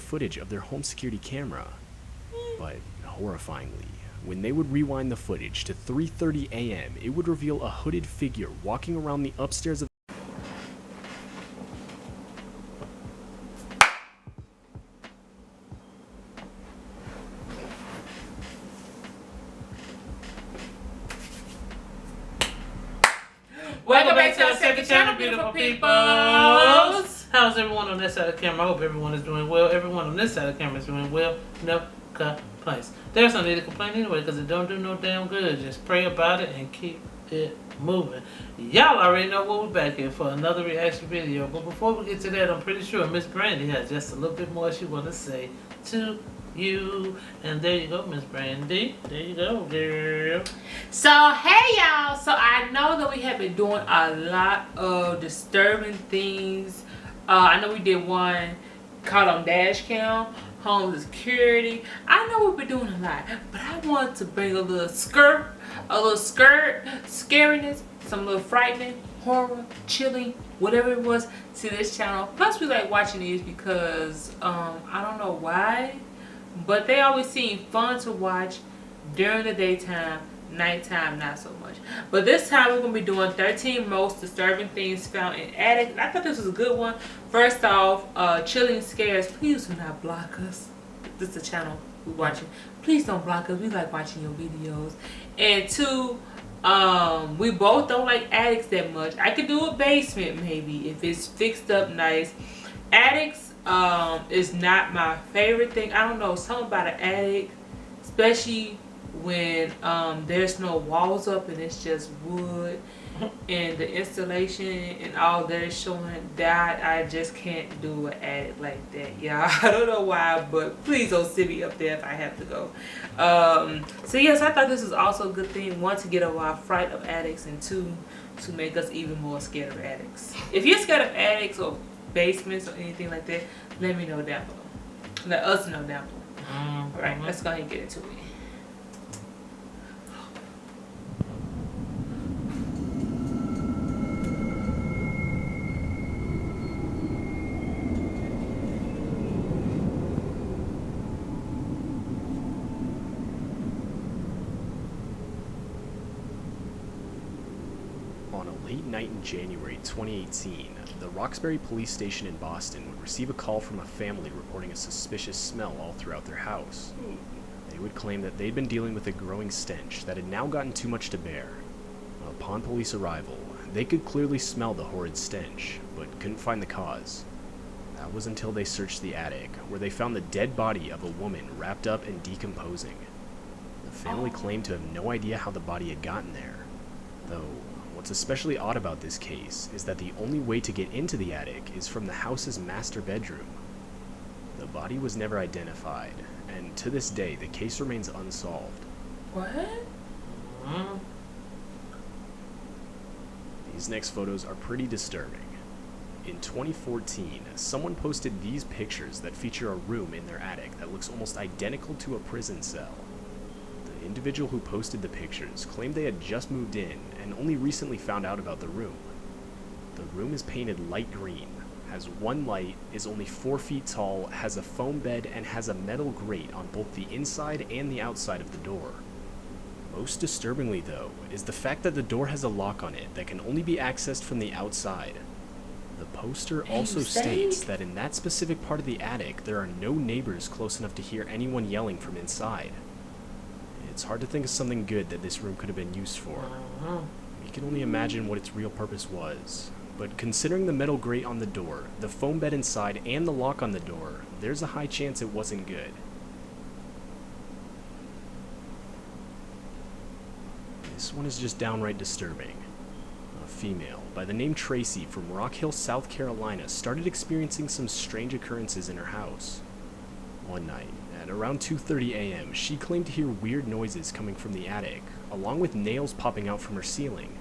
footage of their home security camera. But horrifyingly, when they would rewind the footage to 3:30 a.m., it would reveal a hooded figure walking around the upstairs of Welcome back to our second channel, beautiful peoples. How's everyone on this side of the camera? I hope everyone is doing well. Everyone on this side of the camera is doing well. No complaints. There's no need to complain anyway because it don't do no damn good. Just pray about it and keep it moving. Y'all already know what we're back here for another reaction video. But before we get to that, I'm pretty sure Miss Brandy has just a little bit more she want to say to you. And there you go, Miss Brandy. There you go, girl. So hey y'all, so I know that we have been doing a lot of disturbing things. I know we did one caught on dash cam, home security. I know we've been doing a lot, but I want to bring a little skirt, scariness, some little frightening, horror, chilling, whatever it was to this channel. Plus we like watching these because I don't know why, but they always seem fun to watch during the daytime. Nighttime not so much, but this time we're gonna be doing 13 most disturbing things found in attic. I thought this was a good one. First off, chilling scares, please do not block us. This is the channel we're watching. Please don't block us, we like watching your videos. And two, we both don't like attics that much. I could do a basement maybe if it's fixed up nice. Attics is not my favorite thing. I don't know, something about an attic, especially when there's no walls up and it's just wood and the installation and all that is showing, that I just can't do an attic like that, y'all. I don't know why, but please don't send me up there if I have to go. So yes, I thought this was also a good thing, one, to get over our fright of attics, and two, to make us even more scared of attics. If you're scared of attics or basements or anything like that, let me know down below. Let us know down below. Alright, let's go ahead and get into it. On a late night in January 2018, the Roxbury police station in Boston would receive a call from a family reporting a suspicious smell all throughout their house. They would claim that they'd been dealing with a growing stench that had now gotten too much to bear. Upon police arrival, they could clearly smell the horrid stench, but couldn't find the cause. That was until they searched the attic, where they found the dead body of a woman wrapped up and decomposing. The family claimed to have no idea how the body had gotten there, though what's especially odd about this case is that the only way to get into the attic is from the house's master bedroom. The body was never identified, and to this day, the case remains unsolved. What? These next photos are pretty disturbing. In 2014, someone posted these pictures that feature a room in their attic that looks almost identical to a prison cell. The individual who posted the pictures claimed they had just moved in and only recently found out about the room. The room is painted light green, has one light, is only 4 feet tall, has a foam bed, and has a metal grate on both the inside and the outside of the door. Most disturbingly, though, is the fact that the door has a lock on it that can only be accessed from the outside. The poster also states that in that specific part of the attic, there are no neighbors close enough to hear anyone yelling from inside. It's hard to think of something good that this room could have been used for. We can only imagine what its real purpose was, but considering the metal grate on the door, the foam bed inside, and the lock on the door, there's a high chance it wasn't good. This one is just downright disturbing. A female by the name Tracy from Rock Hill, South Carolina started experiencing some strange occurrences in her house. One night, at around 2:30 a.m., she claimed to hear weird noises coming from the attic, along with nails popping out from her ceiling.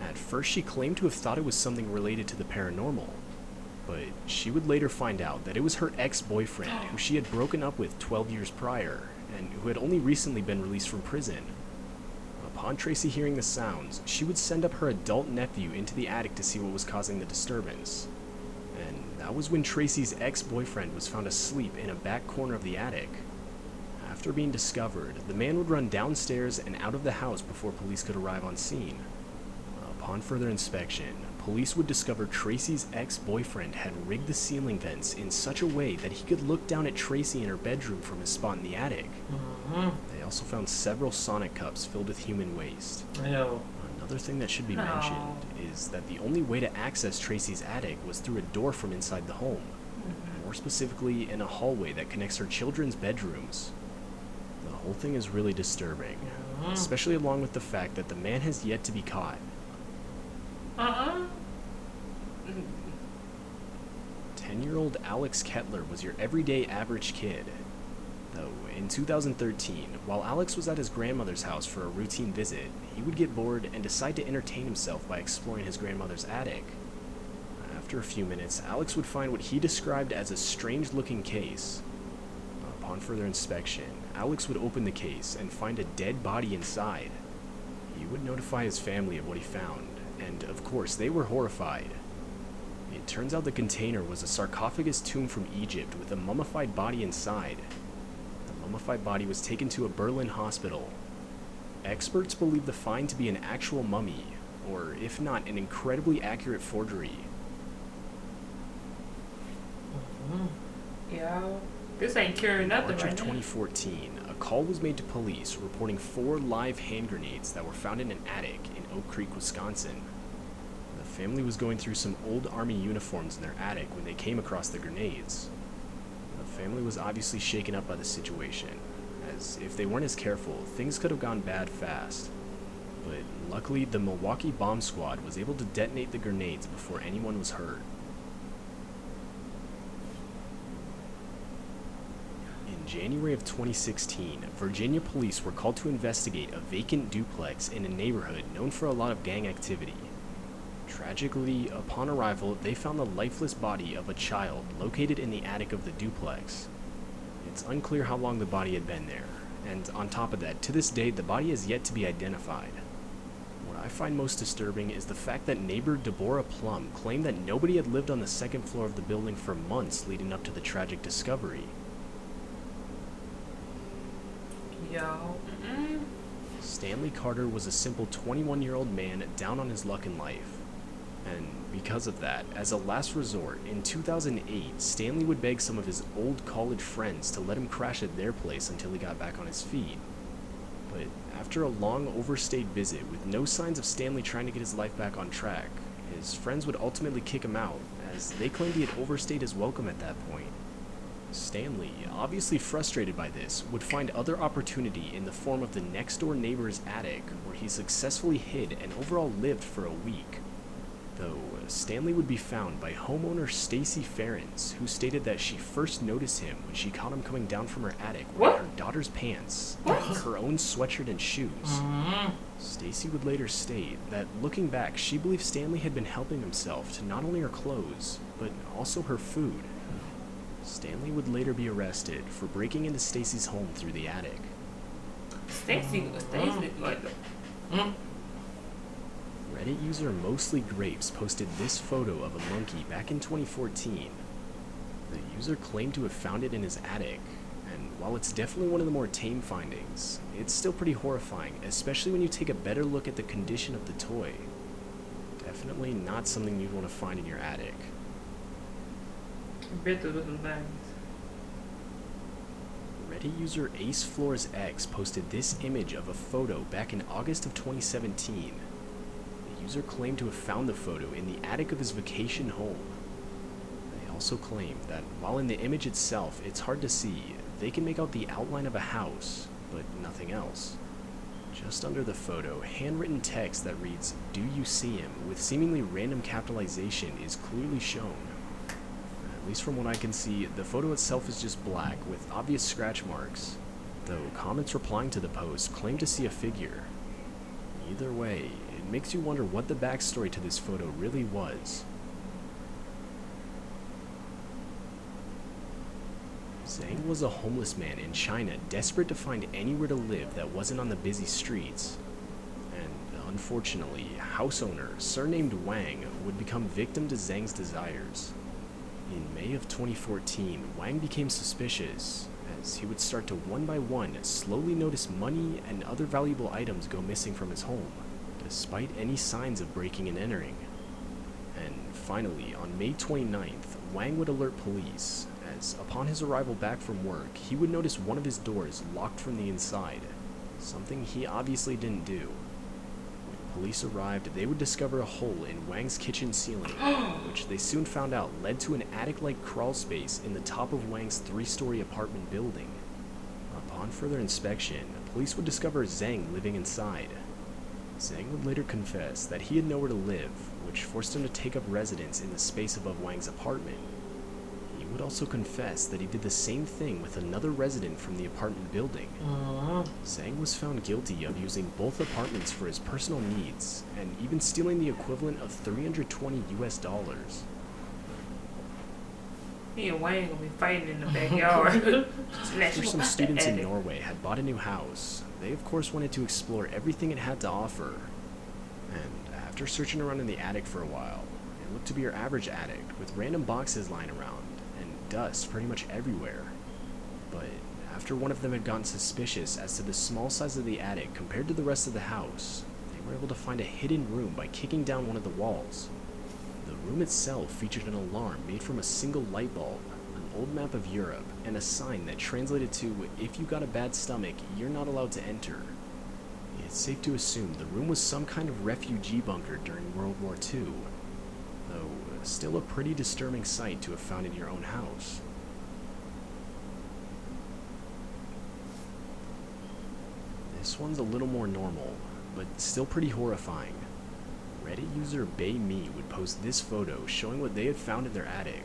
At first, she claimed to have thought it was something related to the paranormal, but she would later find out that it was her ex-boyfriend who she had broken up with 12 years prior, and who had only recently been released from prison. Upon Tracy hearing the sounds, she would send up her adult nephew into the attic to see what was causing the disturbance. And That was when Tracy's ex-boyfriend was found asleep in a back corner of the attic. After being discovered, the man would run downstairs and out of the house before police could arrive on scene. Upon further inspection, police would discover Tracy's ex-boyfriend had rigged the ceiling vents in such a way that he could look down at Tracy in her bedroom from his spot in the attic. They also found several Sonic cups filled with human waste. Ew. Another thing that should be mentioned is that the only way to access Tracy's attic was through a door from inside the home. More specifically, in a hallway that connects her children's bedrooms. The whole thing is really disturbing, especially along with the fact that the man has yet to be caught. 10-year-old Alex Kettler was your everyday average kid. Though, in 2013, while Alex was at his grandmother's house for a routine visit, he would get bored and decide to entertain himself by exploring his grandmother's attic. After a few minutes, Alex would find what he described as a strange-looking case. Upon further inspection, Alex would open the case and find a dead body inside. He would notify his family of what he found, and of course, they were horrified. It turns out the container was a sarcophagus tomb from Egypt with a mummified body inside. The mummified body was taken to a Berlin hospital. Experts believe the find to be an actual mummy, or if not, an incredibly accurate forgery. Yo, this ain't curing nothing March right of now. 2014, a call was made to police reporting 4 live hand grenades that were found in an attic in Oak Creek, Wisconsin. The family was going through some old army uniforms in their attic when they came across the grenades. The family was obviously shaken up by the situation, as if they weren't as careful, things could have gone bad fast. But luckily, the Milwaukee Bomb Squad was able to detonate the grenades before anyone was hurt. In January of 2016, Virginia police were called to investigate a vacant duplex in a neighborhood known for a lot of gang activity. Tragically, upon arrival, they found the lifeless body of a child located in the attic of the duplex. It's unclear how long the body had been there, and on top of that, to this day, the body has yet to be identified. What I find most disturbing is the fact that neighbor Deborah Plum claimed that nobody had lived on the second floor of the building for months leading up to the tragic discovery. Yo. Stanley Carter was a simple 21-year-old man down on his luck in life. And because of that, as a last resort, in 2008, Stanley would beg some of his old college friends to let him crash at their place until he got back on his feet. But after a long overstayed visit with no signs of Stanley trying to get his life back on track, his friends would ultimately kick him out, as they claimed he had overstayed his welcome at that point. Stanley, obviously frustrated by this, would find other opportunity in the form of the next-door neighbor's attic, where he successfully hid and overall lived for a week. Though, Stanley would be found by homeowner Stacy Ferens, who stated that she first noticed him when she caught him coming down from her attic wearing her daughter's pants, and her own sweatshirt and shoes. Stacy would later state that, looking back, she believed Stanley had been helping himself to not only her clothes, but also her food. Stanley would later be arrested for breaking into Stacy's home through the attic. Stacy, like, Reddit user Mostly Grapes posted this photo of a monkey back in 2014. The user claimed to have found it in his attic, and while it's definitely one of the more tame findings, it's still pretty horrifying, especially when you take a better look at the condition of the toy. Definitely not something you'd want to find in your attic. bet those little bags. Reddit user Ace Floors X posted this image of a photo back in August of 2017. The user claimed to have found the photo in the attic of his vacation home. They also claimed that while in the image itself it's hard to see, they can make out the outline of a house, but nothing else. Just under the photo, handwritten text that reads, "Do you see him?" with seemingly random capitalization is clearly shown. At least from what I can see, the photo itself is just black with obvious scratch marks, though comments replying to the post claim to see a figure. Either way, it makes you wonder what the backstory to this photo really was. Zhang was a homeless man in China desperate to find anywhere to live that wasn't on the busy streets. And unfortunately, house owner, surnamed Wang, would become victim to Zhang's desires. In May of 2014, Wang became suspicious, as he would start to one by one slowly notice money and other valuable items go missing from his home, despite any signs of breaking and entering. And finally, on May 29th, Wang would alert police, as upon his arrival back from work, he would notice one of his doors locked from the inside, something he obviously didn't do. When police arrived, they would discover a hole in Wang's kitchen ceiling, which they soon found out led to an attic-like crawl space in the top of Wang's 3-story apartment building. Upon further inspection, police would discover Zhang living inside. Zhang would later confess that he had nowhere to live, which forced him to take up residence in the space above Wang's apartment. He would also confess that he did the same thing with another resident from the apartment building. Zhang was found guilty of using both apartments for his personal needs, and even stealing the equivalent of $320 US. Me and Wayne gonna be fighting in the backyard. After some students in Norway had bought a new house, they of course wanted to explore everything it had to offer. And after searching around in the attic for a while, it looked to be your average attic, with random boxes lying around, and dust pretty much everywhere. But after one of them had gotten suspicious as to the small size of the attic compared to the rest of the house, they were able to find a hidden room by kicking down one of the walls. The room itself featured an alarm made from a single light bulb, an old map of Europe, and a sign that translated to, "If you got a bad stomach, you're not allowed to enter." It's safe to assume the room was some kind of refugee bunker during World War II, though still a pretty disturbing sight to have found in your own house. This one's a little more normal, but still pretty horrifying. Reddit user BayMe would post this photo showing what they had found in their attic.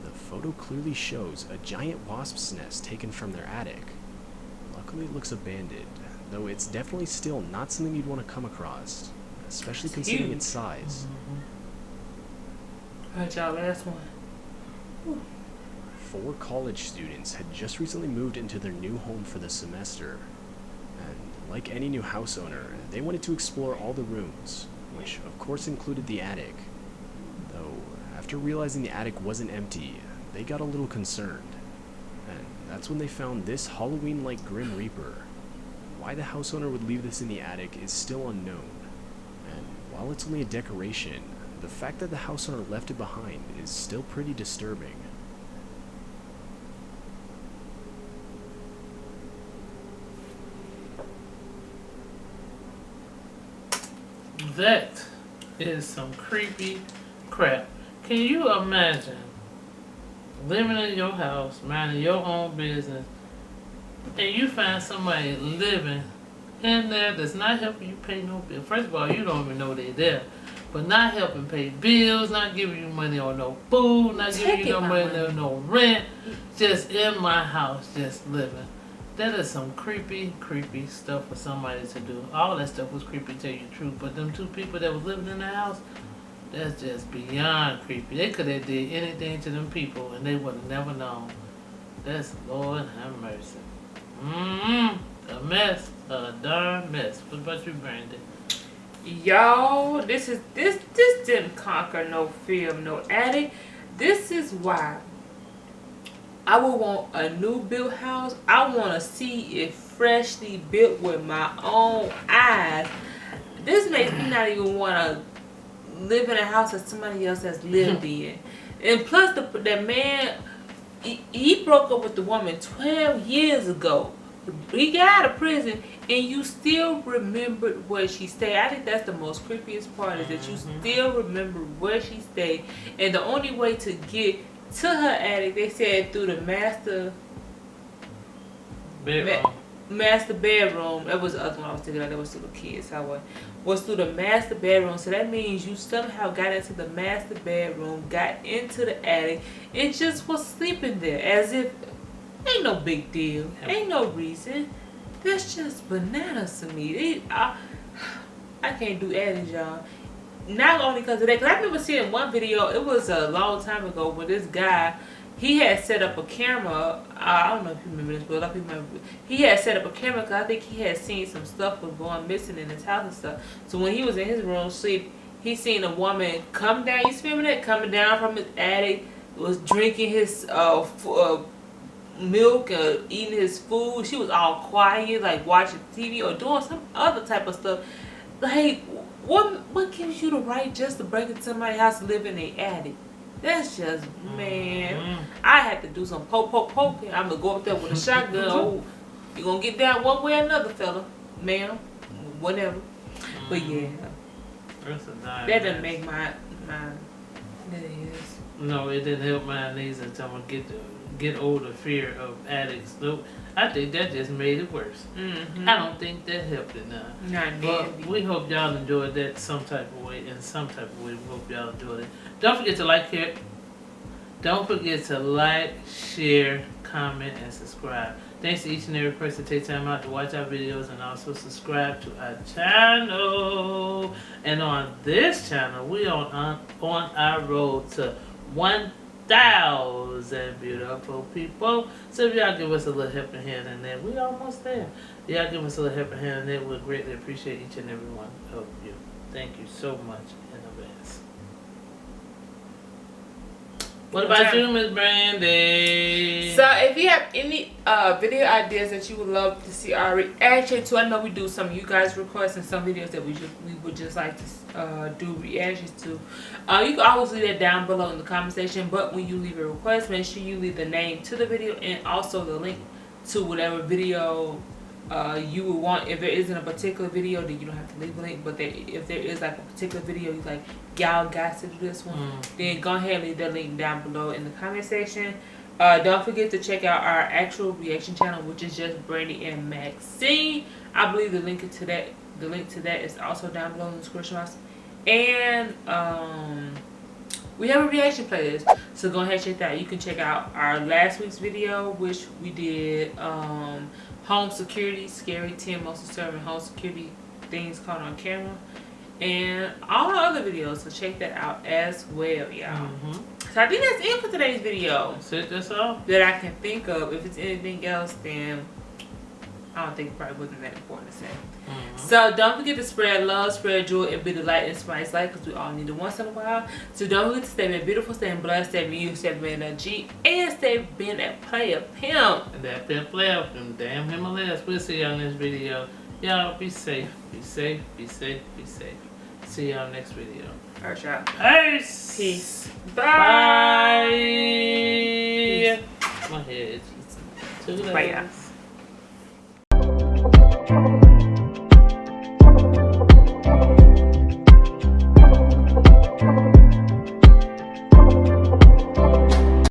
The photo clearly shows a giant wasp's nest taken from their attic. Luckily it looks abandoned, though it's definitely still not something you'd want to come across, especially considering its size. Alright, y'all, last one. 4 college students had just recently moved into their new home for the semester, and like any new house owner, they wanted to explore all the rooms, which of course included the attic. Though, after realizing the attic wasn't empty, they got a little concerned. And that's when they found this Halloween-like Grim Reaper. Why the house owner would leave this in the attic is still unknown. And while it's only a decoration, the fact that the house owner left it behind is still pretty disturbing. That is some creepy crap. Can you imagine living in your house, minding your own business, and you find somebody living in there that's not helping you pay no bill? First of all, you don't even know they're there, but not helping pay bills, not giving you money on no food, not giving you no money on no rent, just in my house, just living. That is some creepy, creepy stuff for somebody to do. All that stuff was creepy, to tell you the truth. But them 2 people that was living in the house, that's just beyond creepy. They could have did anything to them people, and they would have never known. That's Lord have mercy. A mess, a darn mess. What about you, Brandy? Y'all, this didn't conquer no film, no attic. This is why I would want a new built house. I want to see it freshly built with my own eyes. This makes me not even want to live in a house that somebody else has lived in. And plus, the man, he broke up with the woman 12 years ago. He got out of prison, and you still remembered where she stayed. I think that's the most creepiest part, is that you still remember where she stayed. And the only way to get to her attic, they said, through the master bedroom. That was the other one I was thinking of. That was through the kids. Was through the master bedroom. So that means you somehow got into the master bedroom, got into the attic, and just was sleeping there as if ain't no big deal, ain't no reason. That's just bananas to me. I can't do attics, y'all. Not only because of that, because I remember seeing one video, it was a long time ago, where this guy, he had set up a camera. I don't know if you remember this, but a lot of people remember. He had set up a camera because I think he had seen some stuff was going missing in his house and stuff. So when he was in his room sleep, he seen a woman come down, you remember that? Coming down from his attic was drinking his milk, eating his food. She was all quiet, like watching TV or doing some other type of stuff. Like, what gives you the right just to break into somebody's house and live in their attic? That's just, man. I had to do some poking. I'm gonna go up there with a shotgun. Oh, you gonna get down one way or another, fella, ma'am, whatever. But yeah, that doesn't make my. That is. No, it didn't help my knees until I get over the fear of addicts. Nope. I think that just made it worse. Mm-hmm. I don't think that helped it now. Not But nearly. we hope y'all enjoyed that some type of way. In some type of way, we hope y'all enjoyed it. Don't forget to like it. Don't forget to like, share, comment, and subscribe. Thanks to each and every person take time out to watch our videos and also subscribe to our channel. And on this channel, we are on our road to 1,000 beautiful people. So if y'all give us a little helping hand in that, we almost there. Y'all give us a little helping hand in that, we'll greatly appreciate each and every one of you. Thank you so much in advance. What about you, Miss Brandy? So if you have any video ideas that you would love to see our reaction to, I know we do some of you guys requests and some videos that we would just like to do reactions to. You can always leave that down below in the comment section, but when you leave a request, make sure you leave the name to the video and also the link to whatever video you would want. If there isn't a particular video, then you don't have to leave a link, but if there is like a particular video you like, y'all got to do this one, then go ahead and leave that link down below in the comment section. Don't forget to check out our actual reaction channel, which is just Brandy and Maxine. I believe the link to that is also down below in the description box. And we have a reaction playlist, so go ahead and check that out. You can check out our last week's video, which we did home security, scary 10 most disturbing home security things caught on camera, and all our other videos, so check that out as well, y'all. So I think that's it for today's video. That's all that I can think of. If it's anything else, then I don't think it probably wasn't that important to say. So don't forget to spread love, spread joy, and be the light and spice life, because we all need it once in a while. So don't forget to stay being beautiful, stay blessed, stay being you, stay being a G, and stay being that player pimp. And that pimp player, them damn Himalayas. We'll see y'all in this video. Y'all be safe, be safe, be safe, be safe. See y'all next video. Alright, y'all. Peace. Peace. Bye. Peace. My head. Bye, y'all.